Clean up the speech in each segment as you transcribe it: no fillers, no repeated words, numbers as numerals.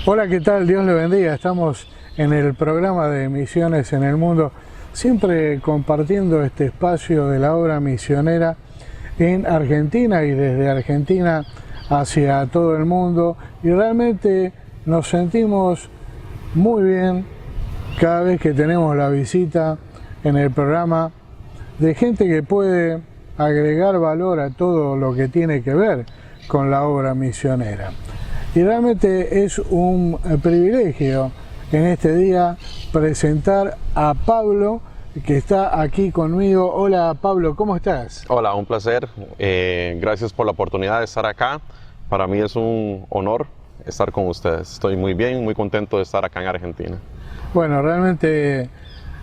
Hola, ¿qué tal? Dios le bendiga. Estamos en el programa de Misiones en el Mundo, siempre compartiendo este espacio de la obra misionera en Argentina y desde Argentina hacia todo el mundo. Y realmente nos sentimos muy bien cada vez que tenemos la visita en el programa de gente que puede agregar valor a todo lo que tiene que ver con la obra misionera. Y realmente es un privilegio en este día presentar a Pablo, que está aquí conmigo. Hola Pablo, ¿cómo estás? Hola, un placer. Gracias por la oportunidad de estar acá. Para mí es un honor estar con ustedes. Estoy muy bien, muy contento de estar acá en Argentina. Bueno, realmente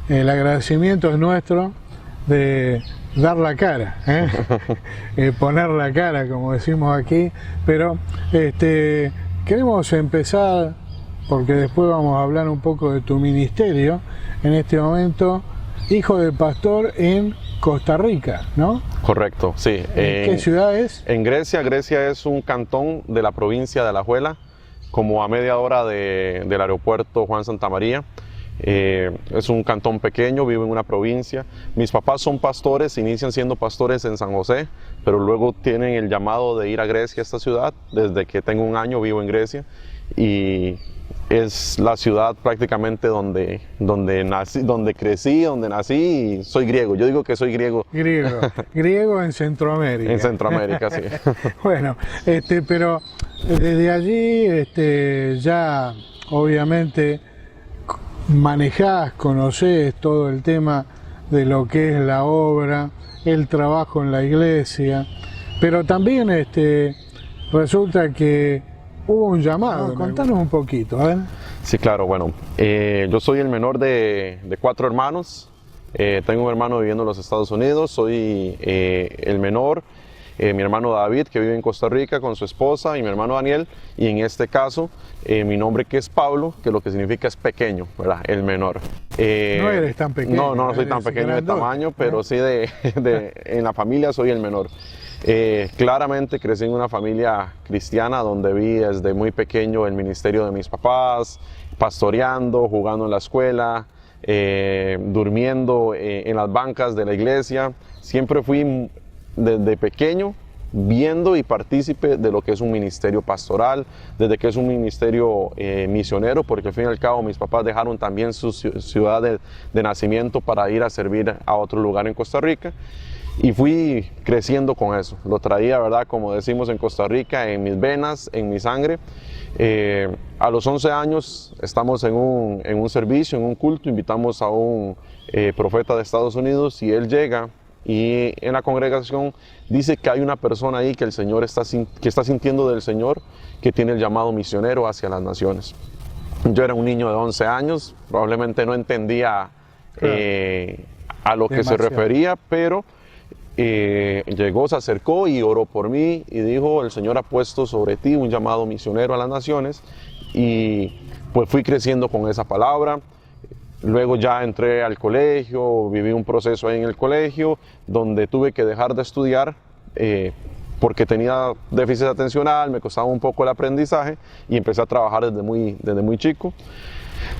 el agradecimiento es nuestro de dar la cara, poner la cara, como decimos aquí, pero queremos empezar, porque después vamos a hablar un poco de tu ministerio, en este momento, hijo de pastor en Costa Rica, ¿no? Correcto, sí. ¿Qué ciudad es? En Grecia. Grecia es un cantón de la provincia de Alajuela, como a media hora del aeropuerto Juan Santamaría. Es un cantón pequeño, vivo en una provincia. Mis papás son pastores, inician siendo pastores en San José, pero luego tienen el llamado de ir a Grecia, esta ciudad. Desde que tengo un año vivo en Grecia y es la ciudad prácticamente donde crecí, donde nací, y soy griego. Yo digo que soy griego. Griego en Centroamérica. En Centroamérica, sí. Bueno, pero desde allí ya obviamente manejás, conocés todo el tema de lo que es la obra, el trabajo en la iglesia, pero también resulta que hubo un llamado. Contanos un poquito, ¿eh? Sí, claro, bueno, yo soy el menor de 4 hermanos. Tengo un hermano viviendo en los Estados Unidos, soy el menor. Mi hermano David, que vive en Costa Rica con su esposa, y mi hermano Daniel, y en este caso mi nombre, que es Pablo, que lo que significa es pequeño, ¿verdad? El menor. No eres tan pequeño. No soy tan pequeño de tamaño, pero sí en la familia soy el menor. Claramente crecí en una familia cristiana donde vi desde muy pequeño el ministerio de mis papás, pastoreando, jugando en la escuela, durmiendo en las bancas de la iglesia. Siempre fui desde pequeño viendo y partícipe de lo que es un ministerio pastoral, desde que es un ministerio misionero, porque al fin y al cabo mis papás dejaron también su ciudad de nacimiento para ir a servir a otro lugar en Costa Rica, y fui creciendo con eso. Lo traía, ¿verdad?, como decimos en Costa Rica, en mis venas, en mi sangre. A los 11 años estamos en un servicio, en un culto, invitamos a un profeta de Estados Unidos, y él llega y en la congregación dice que hay una persona ahí que el Señor está sintiendo del Señor, que tiene el llamado misionero hacia las naciones. Yo era un niño de 11 años, probablemente no entendía a lo que se refería, pero llegó, se acercó y oró por mí y dijo: el Señor ha puesto sobre ti un llamado misionero a las naciones. Y pues fui creciendo con esa palabra. Luego ya entré al colegio, viví un proceso ahí en el colegio donde tuve que dejar de estudiar porque tenía déficit atencional, me costaba un poco el aprendizaje, y empecé a trabajar desde muy chico.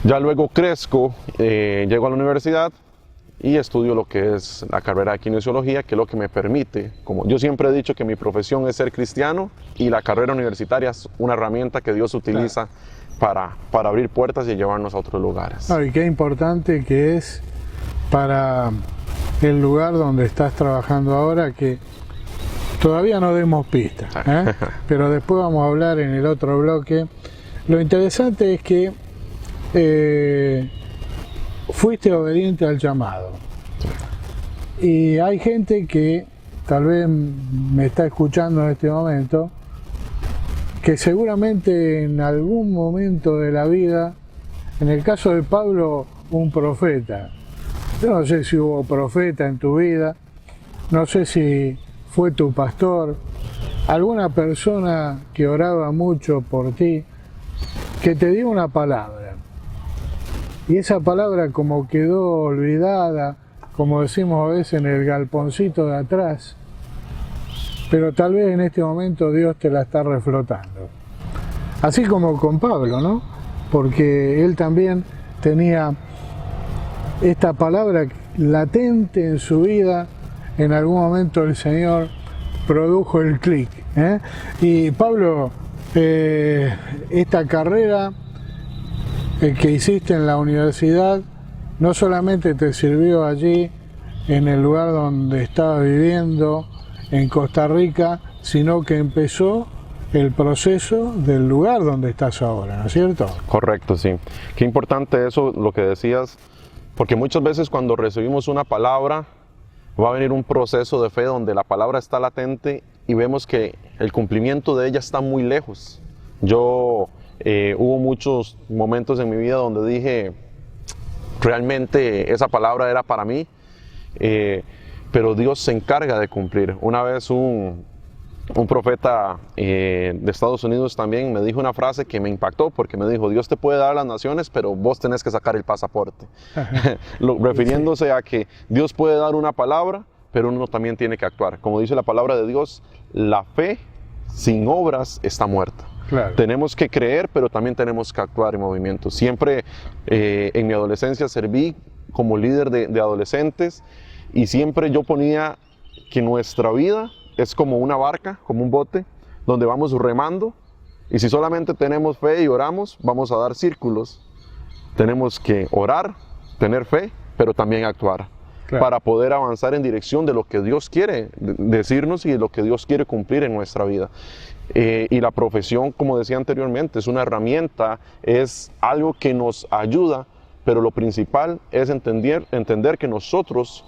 Ya luego crezco, llego a la universidad y estudio lo que es la carrera de kinesiología, que es lo que me permite, como yo siempre he dicho, que mi profesión es ser cristiano, y la carrera universitaria es una herramienta que Dios utiliza, claro, para abrir puertas y llevarnos a otros lugares. Y qué importante que es para el lugar donde estás trabajando ahora, que todavía no demos pistas, pero después vamos a hablar en el otro bloque. Lo interesante es que fuiste obediente al llamado, y hay gente que tal vez me está escuchando en este momento, que seguramente en algún momento de la vida, en el caso de Pablo, un profeta. Yo no sé si hubo profeta en tu vida, no sé si fue tu pastor, alguna persona que oraba mucho por ti, que te dio una palabra, y esa palabra como quedó olvidada, como decimos a veces, en el galponcito de atrás, pero tal vez en este momento Dios te la está reflotando. Así como con Pablo, ¿no? Porque él también tenía esta palabra latente en su vida. En algún momento el Señor produjo el clic. Y Pablo, esta carrera que hiciste en la universidad no solamente te sirvió allí en el lugar donde estabas viviendo, en Costa Rica, sino que empezó el proceso del lugar donde estás ahora, ¿no es cierto? Correcto, sí. Qué importante eso, lo que decías, porque muchas veces cuando recibimos una palabra, va a venir un proceso de fe donde la palabra está latente y vemos que el cumplimiento de ella está muy lejos. Hubo muchos momentos en mi vida donde dije, realmente esa palabra era para mí, pero Dios se encarga de cumplir. Una vez un profeta de Estados Unidos también me dijo una frase que me impactó, porque me dijo, Dios te puede dar las naciones, pero vos tenés que sacar el pasaporte. Refiriéndose a que Dios puede dar una palabra, pero uno también tiene que actuar. Como dice la palabra de Dios, la fe sin obras está muerta. Claro. Tenemos que creer, pero también tenemos que actuar en movimiento. Siempre en mi adolescencia serví como líder de adolescentes y siempre yo ponía que nuestra vida es como una barca, como un bote, donde vamos remando y si solamente tenemos fe y oramos, vamos a dar círculos. Tenemos que orar, tener fe, pero también actuar. Claro. Para poder avanzar en dirección de lo que Dios quiere decirnos y de lo que Dios quiere cumplir en nuestra vida. Y la profesión, como decía anteriormente, es una herramienta, es algo que nos ayuda, pero lo principal es entender que nosotros,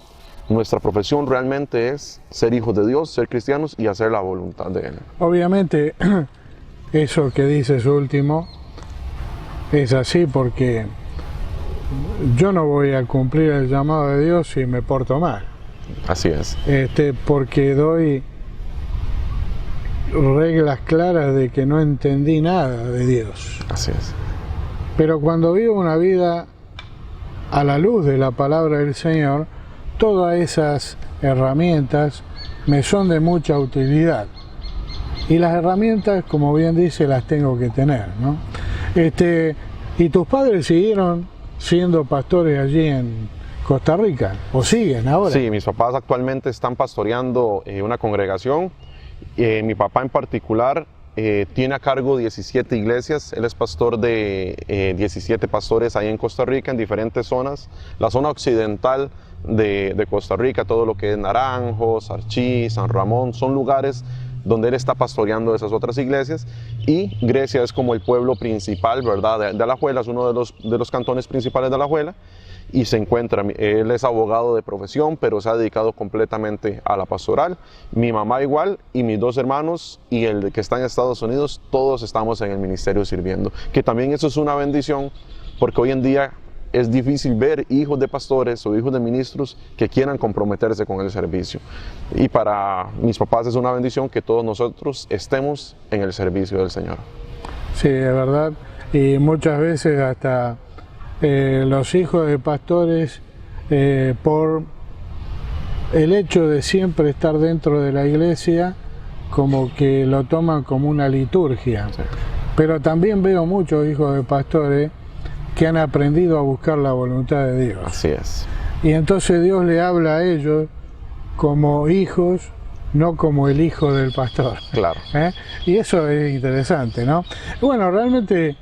nuestra profesión realmente es ser hijos de Dios, ser cristianos y hacer la voluntad de Él. Obviamente, eso que dices último es así porque yo no voy a cumplir el llamado de Dios si me porto mal. Así es. Porque doy reglas claras de que no entendí nada de Dios. Así es. Pero cuando vivo una vida a la luz de la palabra del Señor, todas esas herramientas me son de mucha utilidad. Y las herramientas, como bien dice, las tengo que tener, ¿no? ¿Y tus padres siguieron siendo pastores allí en Costa Rica? ¿O siguen ahora? Sí, mis papás actualmente están pastoreando una congregación. Mi papá en particular tiene a cargo 17 iglesias. Él es pastor de 17 pastores ahí en Costa Rica, en diferentes zonas. La zona occidental de Costa Rica, todo lo que es Naranjo, Sarchí, San Ramón, son lugares donde él está pastoreando esas otras iglesias. Y Grecia es como el pueblo principal, ¿verdad?, de Alajuela, es uno de los cantones principales de Alajuela. Y se encuentra, él es abogado de profesión, pero se ha dedicado completamente a la pastoral. Mi mamá igual, y mis dos hermanos, y el que está en Estados Unidos, todos estamos en el ministerio sirviendo. Que también eso es una bendición, porque hoy en día es difícil ver hijos de pastores o hijos de ministros que quieran comprometerse con el servicio. Y para mis papás es una bendición que todos nosotros estemos en el servicio del Señor. Sí, es verdad, y muchas veces hasta los hijos de pastores, por el hecho de siempre estar dentro de la iglesia, como que lo toman como una liturgia. Sí. Pero también veo muchos hijos de pastores que han aprendido a buscar la voluntad de Dios. Así es. Y entonces Dios le habla a ellos como hijos, no como el hijo del pastor. Claro. Y eso es interesante, ¿no? Bueno, realmente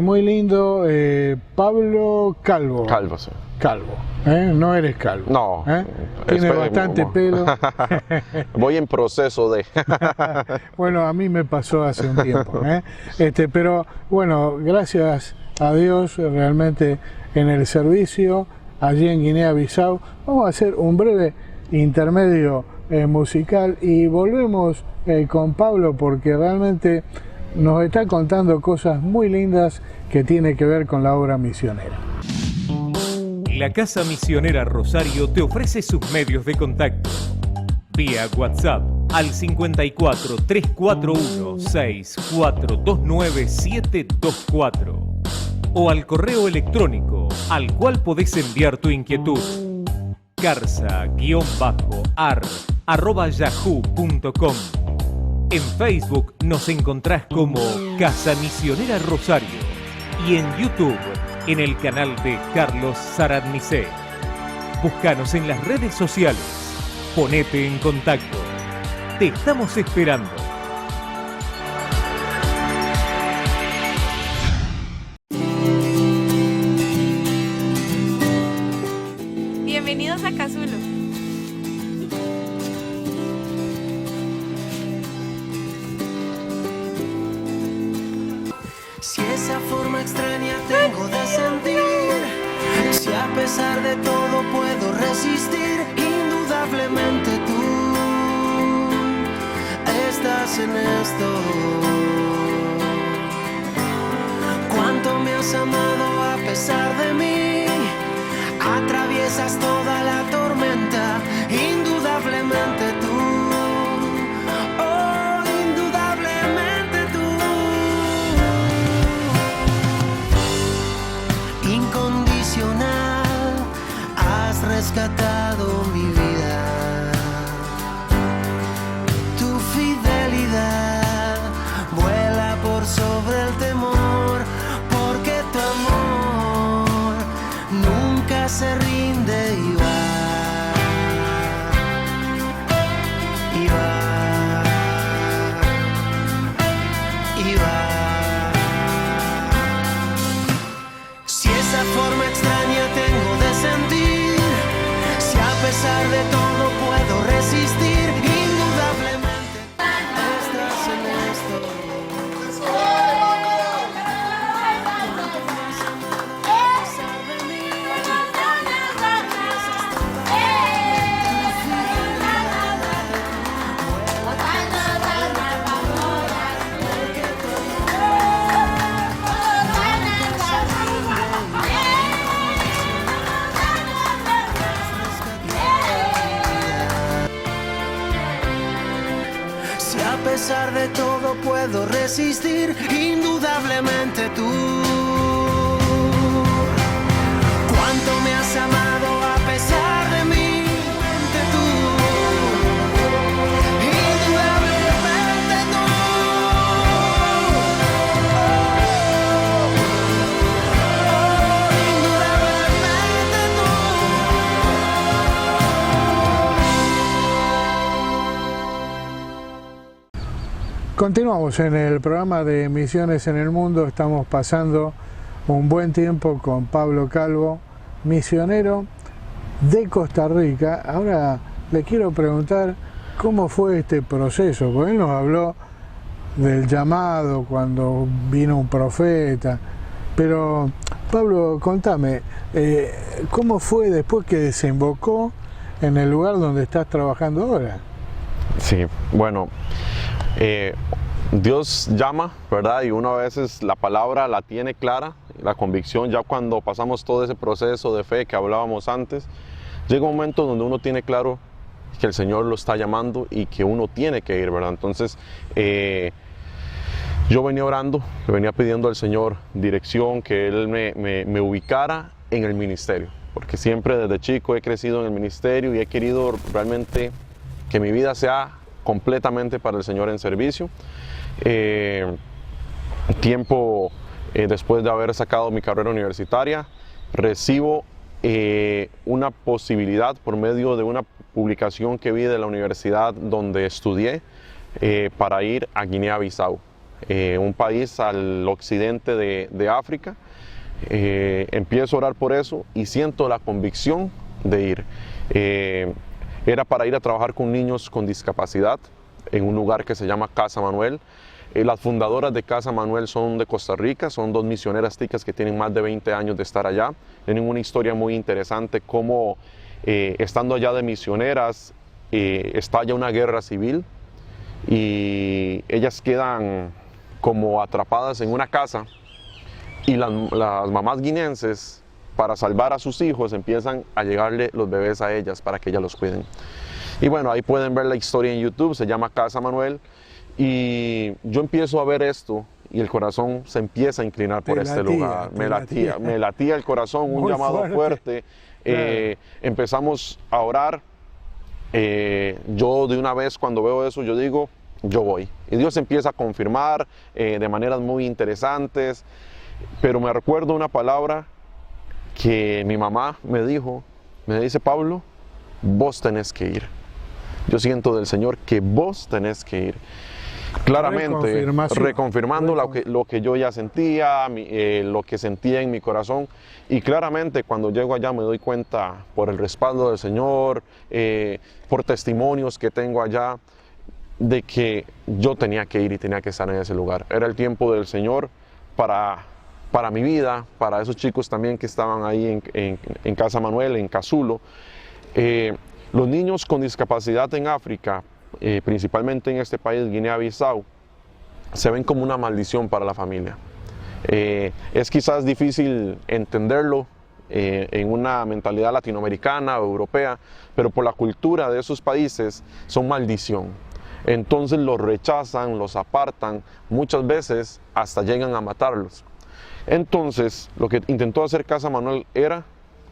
muy lindo. Pablo Calvo. Calvo, sí. Calvo. No eres calvo. No. Tiene bastante pelo. Voy en proceso de... Bueno, a mí me pasó hace un tiempo. Pero bueno, gracias a Dios, realmente en el servicio allí en Guinea-Bissau. Vamos a hacer un breve intermedio musical y volvemos con Pablo, porque realmente nos está contando cosas muy lindas que tiene que ver con la obra misionera. La Casa Misionera Rosario te ofrece sus medios de contacto. Vía WhatsApp al 54 341 6429 724 o al correo electrónico al cual podés enviar tu inquietud. garza-ar@yahoo.com. En Facebook nos encontrás como Casa Misionera Rosario y en YouTube en el canal de Carlos Saradnicé. Búscanos en las redes sociales. Ponete en contacto. Te estamos esperando. Bienvenidos a Casulo. Si esa forma extraña tengo de sentir, si a pesar de todo puedo resistir, indudablemente tú estás en esto. Cuánto me has amado a pesar de mí, atraviesas toda la tormenta, indudablemente tú. Oh, indudablemente tú. Incondicional, has rescatado mi vida. Tu fidelidad vuela por sobre el temor, porque tu amor nunca se rinde y va. Y va. Y va. Si esa forma extraña tengo de sentir, si a pesar de todo puedo resistir, indudablemente estás en esto. Si a pesar de todo puedo resistir, indudablemente tú. Cuánto me has amado a pesar de mí, tú. Indudablemente tú. Indudablemente tú. Continuamos en el programa de Misiones en el Mundo. Estamos pasando un buen tiempo con Pablo Calvo, misionero de Costa Rica. Ahora le quiero preguntar cómo fue este proceso, porque él nos habló del llamado cuando vino un profeta. Pero Pablo, contame, ¿cómo fue después que desembocó en el lugar donde estás trabajando ahora? Sí, bueno, Dios llama, ¿verdad? Y uno a veces la palabra la tiene clara, la convicción, ya cuando pasamos todo ese proceso de fe que hablábamos antes, llega un momento donde uno tiene claro que el Señor lo está llamando y que uno tiene que ir, ¿verdad? Entonces, yo venía orando, le venía pidiendo al Señor dirección, que Él me ubicara en el ministerio, porque siempre desde chico he crecido en el ministerio y he querido realmente que mi vida sea completamente para el Señor en servicio. Tiempo después de haber sacado mi carrera universitaria, recibo una posibilidad por medio de una publicación que vi de la universidad donde estudié para ir a Guinea-Bissau, un país al occidente de África. Empiezo a orar por eso y siento la convicción de ir. Era para ir a trabajar con niños con discapacidad en un lugar que se llama Casa Manuel. Las fundadoras de Casa Manuel son de Costa Rica, son dos misioneras ticas que tienen más de 20 años de estar allá. Tienen una historia muy interesante, cómo estando allá de misioneras estalla una guerra civil y ellas quedan como atrapadas en una casa y las mamás guinenses, para salvar a sus hijos, empiezan a llegarle los bebés a ellas para que ellas los cuiden. Y bueno, ahí pueden ver la historia en YouTube, se llama Casa Manuel. Y yo empiezo a ver esto y el corazón se empieza a inclinar por este lugar. Me latía el corazón, un llamado fuerte. Empezamos a orar. Yo de una vez cuando veo eso, yo digo, yo voy. Y Dios empieza a confirmar de maneras muy interesantes, pero me recuerdo una palabra que mi mamá me dice, Pablo, vos tenés que ir. Yo siento del Señor que vos tenés que ir. Claramente, reconfirmando lo que yo ya sentía, lo que sentía en mi corazón. Y claramente cuando llego allá me doy cuenta por el respaldo del Señor, por testimonios que tengo allá, de que yo tenía que ir y tenía que estar en ese lugar. Era el tiempo del Señor para mi vida, para esos chicos también que estaban ahí en Casa Manuel, en Casulo. Los niños con discapacidad en África, principalmente en este país, Guinea-Bissau, se ven como una maldición para la familia. Es quizás difícil entenderlo en una mentalidad latinoamericana o europea, pero por la cultura de esos países son maldición. Entonces los rechazan, los apartan, muchas veces hasta llegan a matarlos. Entonces lo que intentó hacer Casa Manuel era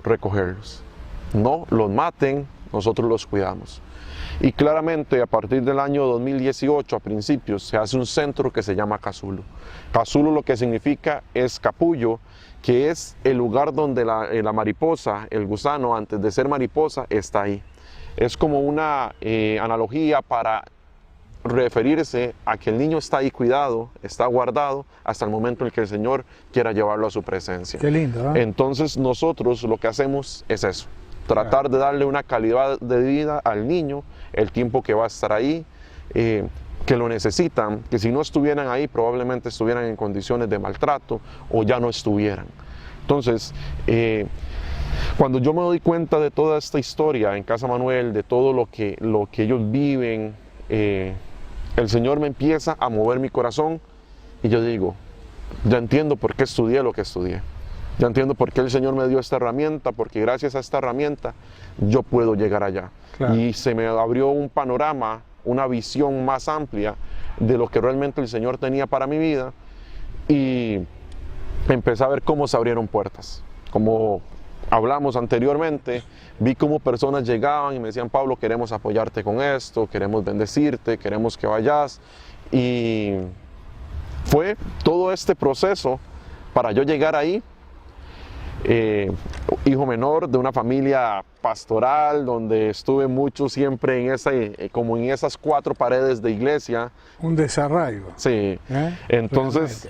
recogerlos. No los maten, nosotros los cuidamos. Y claramente a partir del año 2018, a principios, se hace un centro que se llama Casulo. Casulo lo que significa es capullo, que es el lugar donde la mariposa, el gusano, antes de ser mariposa, está ahí. Es como una analogía para referirse a que el niño está ahí cuidado, está guardado hasta el momento en el que el Señor quiera llevarlo a su presencia. Qué lindo, ¿eh? Entonces nosotros lo que hacemos es eso, tratar de darle una calidad de vida al niño, el tiempo que va a estar ahí, que lo necesitan, que si no estuvieran ahí probablemente estuvieran en condiciones de maltrato o ya no estuvieran. Entonces, cuando yo me doy cuenta de toda esta historia en Casa Manuel, de todo lo que ellos viven, el Señor me empieza a mover mi corazón y yo digo, ya entiendo por qué estudié lo que estudié. Ya entiendo por qué el Señor me dio esta herramienta, porque gracias a esta herramienta yo puedo llegar allá. Claro. Y se me abrió un panorama, una visión más amplia de lo que realmente el Señor tenía para mi vida y empecé a ver cómo se abrieron puertas. Como hablamos anteriormente, vi cómo personas llegaban y me decían, Pablo, queremos apoyarte con esto, queremos bendecirte, queremos que vayas. Y fue todo este proceso para yo llegar ahí, hijo menor de una familia pastoral, donde estuve mucho siempre como en esas 4 paredes de iglesia. Un desarraigo. Sí, entonces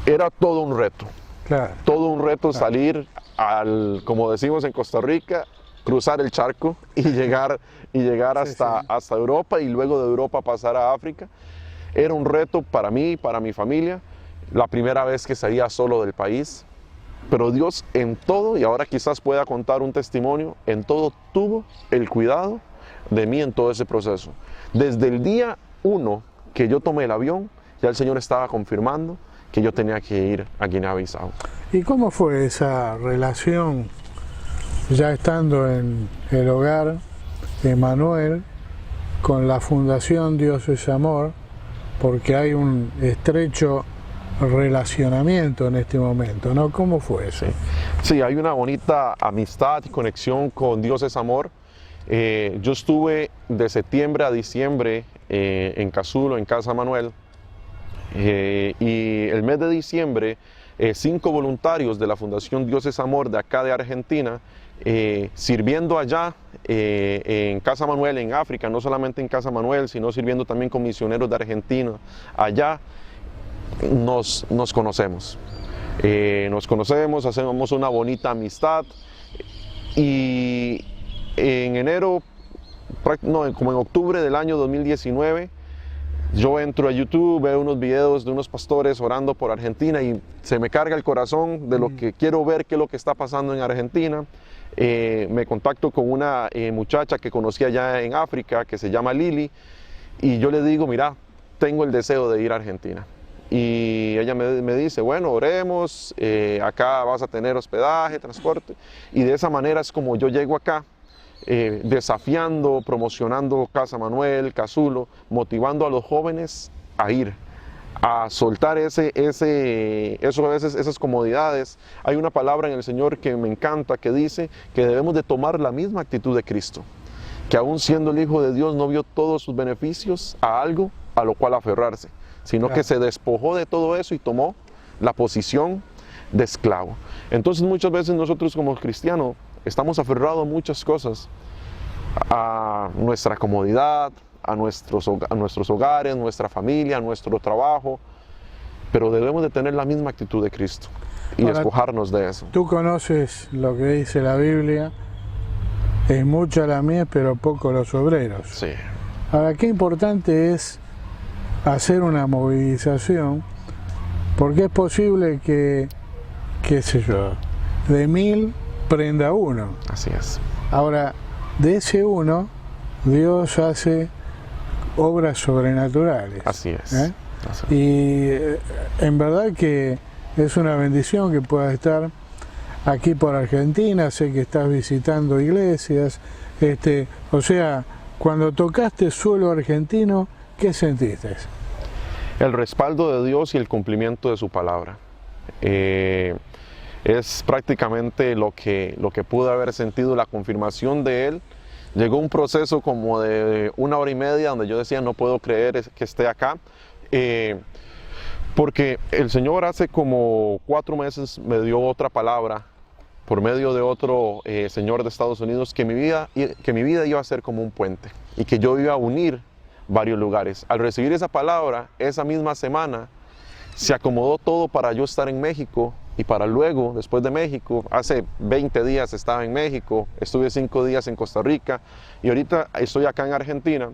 era todo un reto. Claro. Todo un reto, claro. Salir como decimos en Costa Rica, cruzar el charco y llegar hasta Europa y luego de Europa pasar a África. Era un reto para mí, para mi familia, la primera vez que salía solo del país, pero Dios en todo, y ahora quizás pueda contar un testimonio, en todo tuvo el cuidado de mí en todo ese proceso. Desde el día 1 que yo tomé el avión, ya el Señor estaba confirmando que yo tenía que ir a Guinea-Bissau. ¿Y cómo fue esa relación ya estando en el hogar de Manuel con la Fundación Dios es Amor? Porque hay un estrecho relacionamiento en este momento, ¿no? ¿Cómo fue eso? Sí, hay una bonita amistad y conexión con Dios es Amor. Yo estuve de septiembre a diciembre en Casulo, en Casa Manuel, y el mes de diciembre 5 voluntarios de la Fundación Dios es Amor de acá de Argentina, sirviendo allá en Casa Manuel, en África, no solamente en Casa Manuel, sino sirviendo también con misioneros de Argentina, allá nos conocemos. Hacemos una bonita amistad y en como en octubre del año 2019, yo entro a YouTube, veo unos videos de unos pastores orando por Argentina y se me carga el corazón de lo que quiero ver, qué es lo que está pasando en Argentina. Me contacto con una muchacha que conocí allá en África, que se llama Lili, y yo le digo, mira, tengo el deseo de ir a Argentina. Y ella me dice, bueno, oremos, acá vas a tener hospedaje, transporte, y de esa manera es como yo llego acá, desafiando, promocionando Casa Manuel, Casulo, motivando a los jóvenes a ir, a soltar esas comodidades. Hay una palabra en el Señor que me encanta, que dice que debemos de tomar la misma actitud de Cristo. que aún siendo el Hijo de Dios no vio todos sus beneficios a algo a lo cual aferrarse, sino que se despojó de todo eso y tomó la posición de esclavo. Entonces muchas veces nosotros como cristianos estamos aferrados a muchas cosas, a nuestra comodidad, a nuestros hogares, nuestra familia, nuestro trabajo, pero debemos de tener la misma actitud de Cristo y despojarnos de eso. Tú conoces lo que dice la Biblia, es mucha la mies pero poco los obreros. Sí. Ahora, qué importante es hacer una movilización, porque es posible que, qué sé yo, de 1000 prenda uno. Así es. Ahora, de ese uno, Dios hace obras sobrenaturales. Así es. Así es. Y en verdad que es una bendición que puedas estar aquí por Argentina. Sé que estás visitando iglesias. O sea, cuando tocaste suelo argentino, ¿qué sentiste? El respaldo de Dios y el cumplimiento de su palabra. Es prácticamente lo que pude haber sentido, la confirmación de Él. Llegó un proceso como de 1 hora y media donde yo decía, no puedo creer que esté acá. Porque el Señor hace como 4 meses me dio otra palabra por medio de otro señor de Estados Unidos, que mi vida iba a ser como un puente y que yo iba a unir varios lugares. Al recibir esa palabra, esa misma semana, se acomodó todo para yo estar en México, y para luego, después de México, hace 20 días estaba en México, estuve 5 días en Costa Rica y ahorita estoy acá en Argentina.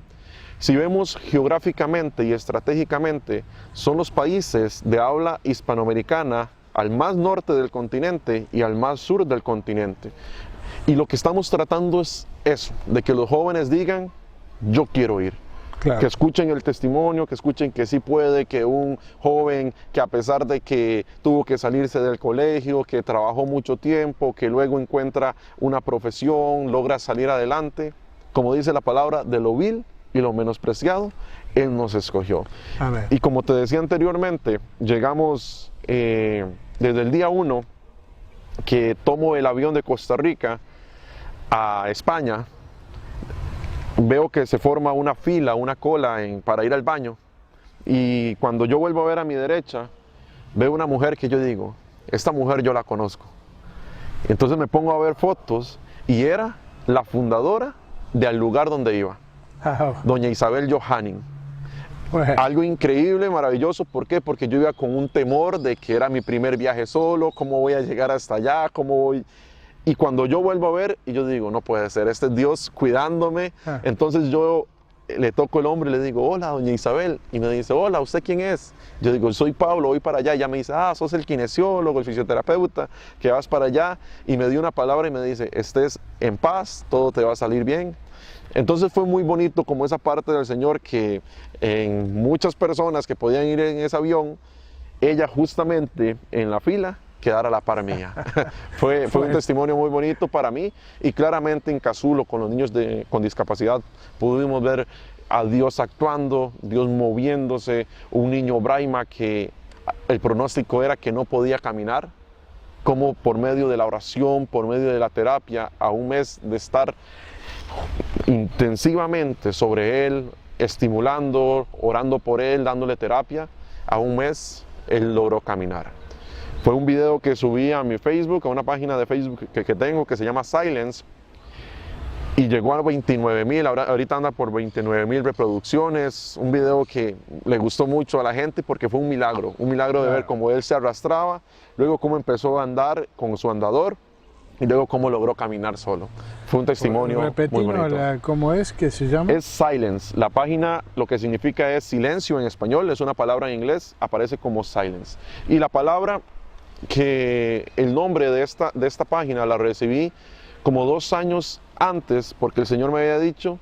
Si vemos geográficamente y estratégicamente, son los países de habla hispanoamericana al más norte del continente y al más sur del continente. Y lo que estamos tratando es eso, de que los jóvenes digan, yo quiero ir. Claro. Que escuchen el testimonio, que escuchen que sí puede, que un joven que a pesar de que tuvo que salirse del colegio, que trabajó mucho tiempo, que luego encuentra una profesión, logra salir adelante, como dice la palabra, de lo vil y lo menospreciado, Él nos escogió. Amén. Y como te decía anteriormente, llegamos desde el día 1 que tomo el avión de Costa Rica a España. Veo que se forma una fila, una cola para ir al baño, y cuando yo vuelvo a ver a mi derecha, veo una mujer que yo digo, esta mujer yo la conozco. Entonces me pongo a ver fotos y era la fundadora del lugar donde iba, doña Isabel Johanning. Bueno. Algo increíble, maravilloso. ¿Por qué? Porque yo iba con un temor de que era mi primer viaje solo, cómo voy a llegar hasta allá, cómo voy... Y cuando yo vuelvo a ver, y yo digo, no puede ser, este es Dios cuidándome. Entonces yo le toco el hombro y le digo, hola, doña Isabel. Y me dice, hola, ¿usted quién es? Yo digo, soy Pablo, voy para allá. Y ella me dice, sos el kinesiólogo, el fisioterapeuta, que vas para allá. Y me dio una palabra y me dice, estés en paz, todo te va a salir bien. Entonces fue muy bonito como esa parte del Señor, que en muchas personas que podían ir en ese avión, ella justamente en la fila quedar a la par mía. fue un testimonio muy bonito para mí, y claramente en Casulo con los niños con discapacidad pudimos ver a Dios actuando, Dios moviéndose, un niño Braima que el pronóstico era que no podía caminar, como por medio de la oración, por medio de la terapia, a un mes de estar intensivamente sobre él, estimulando, orando por él, dándole terapia, a un mes él logró caminar. Fue un video que subí a mi Facebook, a una página de Facebook que tengo que se llama Silence, y llegó a 29,000, ahorita anda por 29,000 reproducciones. Un video que le gustó mucho a la gente porque fue un milagro de ver cómo él se arrastraba, luego cómo empezó a andar con su andador y luego cómo logró caminar solo. Fue un testimonio muy bonito. ¿Cómo es que se llama? Es Silence. La página lo que significa es silencio en español, es una palabra en inglés, aparece como Silence. Y la palabra que el nombre de esta página la recibí como 2 años antes, porque el Señor me había dicho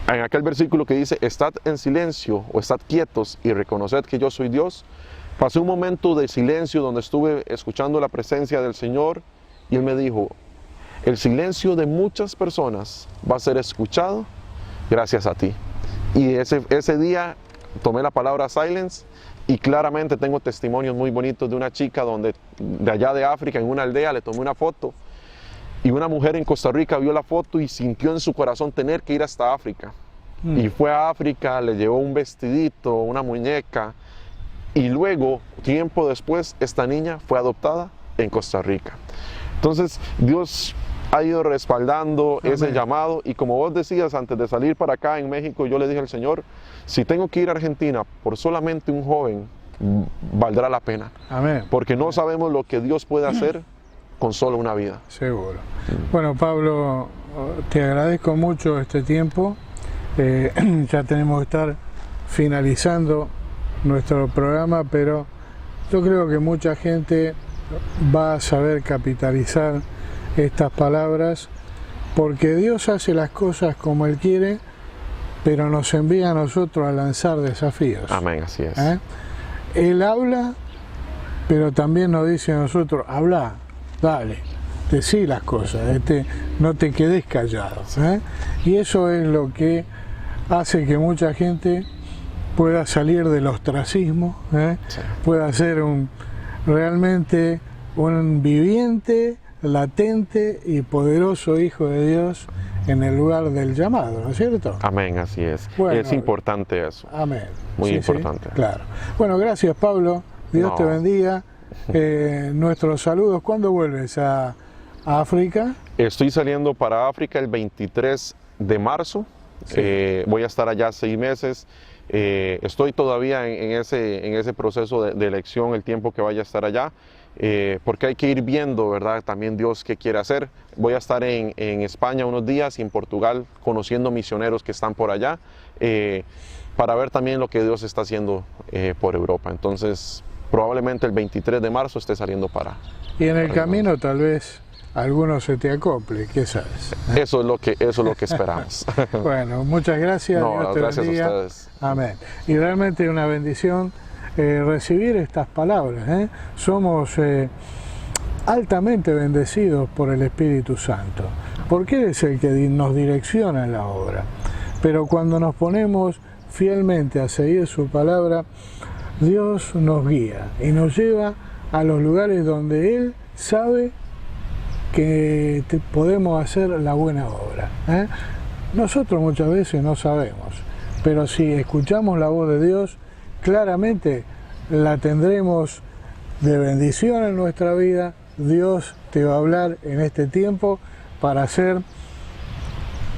en aquel versículo que dice, estad en silencio o estad quietos y reconoced que yo soy Dios. Pasé un momento de silencio donde estuve escuchando la presencia del Señor, y Él me dijo, el silencio de muchas personas va a ser escuchado gracias a ti. Y ese día tomé la palabra silence, y claramente tengo testimonios muy bonitos de una chica de allá de África, en una aldea, le tomé una foto Y una mujer en Costa Rica vio la foto y sintió en su corazón tener que ir hasta África. Y fue a África, le llevó un vestidito, una muñeca. Y luego, tiempo después, esta niña fue adoptada en Costa Rica. Entonces, Dios ha ido respaldando ese llamado. Y como vos decías, antes de salir para acá en México, yo le dije al Señor, si tengo que ir a Argentina por solamente un joven, valdrá la pena. Amén. Porque no sabemos lo que Dios puede hacer con solo una vida. Seguro. Bueno, Pablo, te agradezco mucho este tiempo. Ya tenemos que estar finalizando nuestro programa, pero yo creo que mucha gente va a saber capitalizar estas palabras, porque Dios hace las cosas como Él quiere, pero nos envía a nosotros a lanzar desafíos. Amén, así es. Él habla, pero también nos dice a nosotros, habla, dale, decí las cosas, no te quedes callado. Y eso es lo que hace que mucha gente pueda salir del ostracismo, Sí. pueda ser realmente un viviente, latente y poderoso Hijo de Dios en el lugar del llamado, ¿no es cierto? Amén, así es. Bueno, es importante eso. Amén. Muy Sí, importante. sí, claro. Bueno, gracias, Pablo. Dios No. te bendiga. Nuestros saludos. ¿Cuándo vuelves a África? Estoy saliendo para África el 23 de marzo. Sí. Voy a estar allá 6 meses. Estoy todavía en ese proceso de elección, el tiempo que vaya a estar allá, porque hay que ir viendo, ¿verdad? También Dios qué quiere hacer. Voy a estar en España unos días y en Portugal conociendo misioneros que están por allá, para ver también lo que Dios está haciendo por Europa. Entonces, probablemente el 23 de marzo esté saliendo para... Y en el para camino tal vez alguno se te acople, ¿qué sabes? Eso es lo que esperamos. Bueno, muchas gracias. No, Dios te gracias a bendiga. ustedes. Amén. Y realmente una bendición recibir estas palabras. Somos altamente bendecidos por el Espíritu Santo, porque Él es el que nos direcciona en la obra. Pero cuando nos ponemos fielmente a seguir su palabra, Dios nos guía y nos lleva a los lugares donde Él sabe que podemos hacer la buena obra. Nosotros muchas veces no sabemos, pero si escuchamos la voz de Dios, claramente la tendremos de bendición en nuestra vida. Dios te va a hablar en este tiempo para ser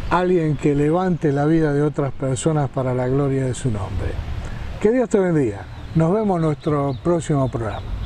alguien que levante la vida de otras personas para la gloria de su nombre. Que Dios te bendiga. Nos vemos en nuestro próximo programa.